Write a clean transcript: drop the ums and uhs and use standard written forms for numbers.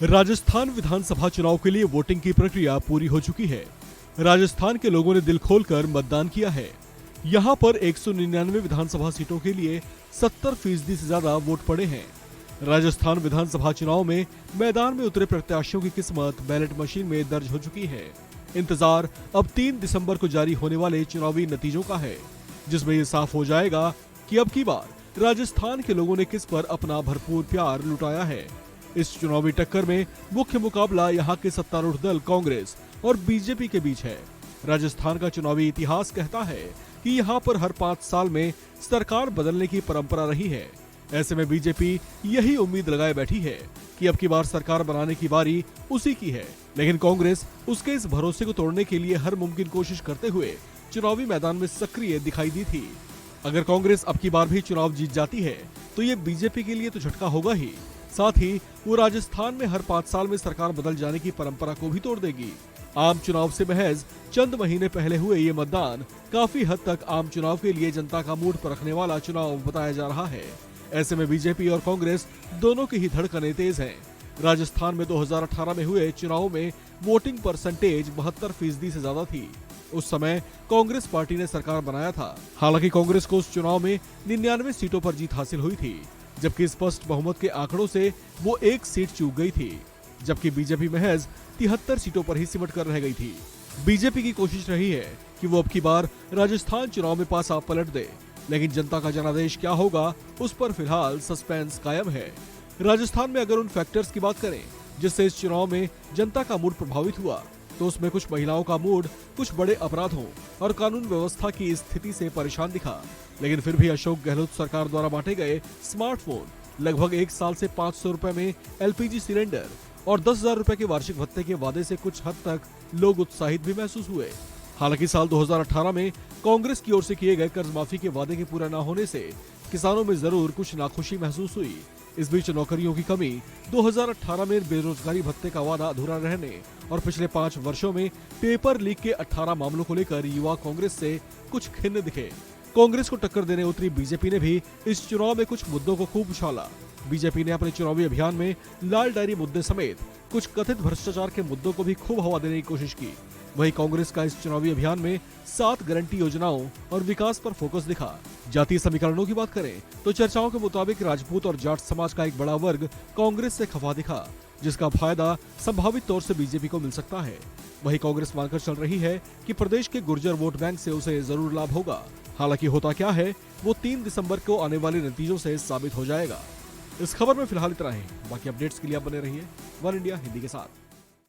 राजस्थान विधानसभा चुनाव के लिए वोटिंग की प्रक्रिया पूरी हो चुकी है। राजस्थान के लोगों ने दिल खोलकर मतदान किया है। यहां पर 199 विधानसभा सीटों के लिए 70% से ज्यादा वोट पड़े हैं। राजस्थान विधानसभा चुनाव में मैदान में उतरे प्रत्याशियों की किस्मत बैलेट मशीन में दर्ज हो चुकी है। इंतजार अब 3 दिसंबर को जारी होने वाले चुनावी नतीजों का है, जिसमें ये साफ हो जाएगा कि अब की बार राजस्थान के लोगों ने किस पर अपना भरपूर प्यार लुटाया है। इस चुनावी टक्कर में मुख्य मुकाबला यहां के सत्तारूढ़ दल कांग्रेस और बीजेपी के बीच है। राजस्थान का चुनावी इतिहास कहता है कि यहां पर हर 5 साल में सरकार बदलने की परंपरा रही है। ऐसे में बीजेपी यही उम्मीद लगाए बैठी है कि अब की बार सरकार बनाने की बारी उसी की है, लेकिन कांग्रेस उसके इस भरोसे को तोड़ने के लिए हर मुमकिन कोशिश करते हुए चुनावी मैदान में सक्रिय दिखाई दी थी। अगर कांग्रेस अब की बार भी चुनाव जीत जाती है तो ये बीजेपी के लिए तो झटका होगा ही, साथ ही वो राजस्थान में हर 5 साल में सरकार बदल जाने की परंपरा को भी तोड़ देगी। आम चुनाव से महज चंद महीने पहले हुए ये मतदान काफी हद तक आम चुनाव के लिए जनता का मूड परखने वाला चुनाव बताया जा रहा है। ऐसे में बीजेपी और कांग्रेस दोनों की ही धड़कनें तेज हैं। राजस्थान में 2018 में हुए चुनाव में वोटिंग परसेंटेज 72% से ज्यादा थी। उस समय कांग्रेस पार्टी ने सरकार बनाया था। हालांकि कांग्रेस को उस चुनाव में 99 सीटों पर जीत हासिल हुई थी, जबकि स्पष्ट बहुमत के आंकड़ों से वो 1 सीट चूक गई थी, जबकि बीजेपी महज 73 सीटों पर ही सिमट कर रह गई थी। बीजेपी की कोशिश रही है कि वो अब की बार राजस्थान चुनाव में पासा पलट दे, लेकिन जनता का जनादेश क्या होगा उस पर फिलहाल सस्पेंस कायम है। राजस्थान में अगर उन फैक्टर्स की बात करें जिससे इस चुनाव में जनता का मूड प्रभावित हुआ, तो उसमें कुछ महिलाओं का मूड कुछ बड़े अपराधों और कानून व्यवस्था की स्थिति से परेशान दिखा। लेकिन फिर भी अशोक गहलोत सरकार द्वारा बांटे गए स्मार्टफोन, लगभग 1 साल से 500 रुपए में LPG सिलेंडर और 10,000 रुपए के वार्षिक भत्ते के वादे से कुछ हद तक लोग उत्साहित भी महसूस हुए। हालांकि साल 2018 में कांग्रेस की ओर से किए गए कर्ज माफी के वादे के पूरा न होने से किसानों में जरूर कुछ नाखुशी महसूस हुई। इस बीच नौकरियों की कमी, 2018 में बेरोजगारी भत्ते का वादा अधूरा रहने और पिछले 5 वर्षों में पेपर लीक के 18 मामलों को लेकर युवा कांग्रेस से कुछ खिन्न दिखे। कांग्रेस को टक्कर देने उतरी बीजेपी ने भी इस चुनाव में कुछ मुद्दों को खूब उछाला। बीजेपी ने अपने चुनावी अभियान में लाल डायरी मुद्दे समेत कुछ कथित भ्रष्टाचार के मुद्दों को भी खूब हवा देने की कोशिश की। वहीं कांग्रेस का इस चुनावी अभियान में 7 गारंटी योजनाओं और विकास पर फोकस दिखा। जातीय समीकरणों की बात करें तो चर्चाओं के मुताबिक राजपूत और जाट समाज का एक बड़ा वर्ग कांग्रेस से खफा दिखा, जिसका फायदा संभावित तौर से बीजेपी को मिल सकता है। वहीं कांग्रेस मानकर चल रही है कि प्रदेश के गुर्जर वोट बैंक से उसे जरूर लाभ होगा। हालांकि होता क्या है वो 3 दिसंबर को आने वाले नतीजों से साबित हो जाएगा। इस खबर में फिलहाल इतना ही। बाकी अपडेट्स के लिए आप बने रहिए वन इंडिया हिंदी के साथ।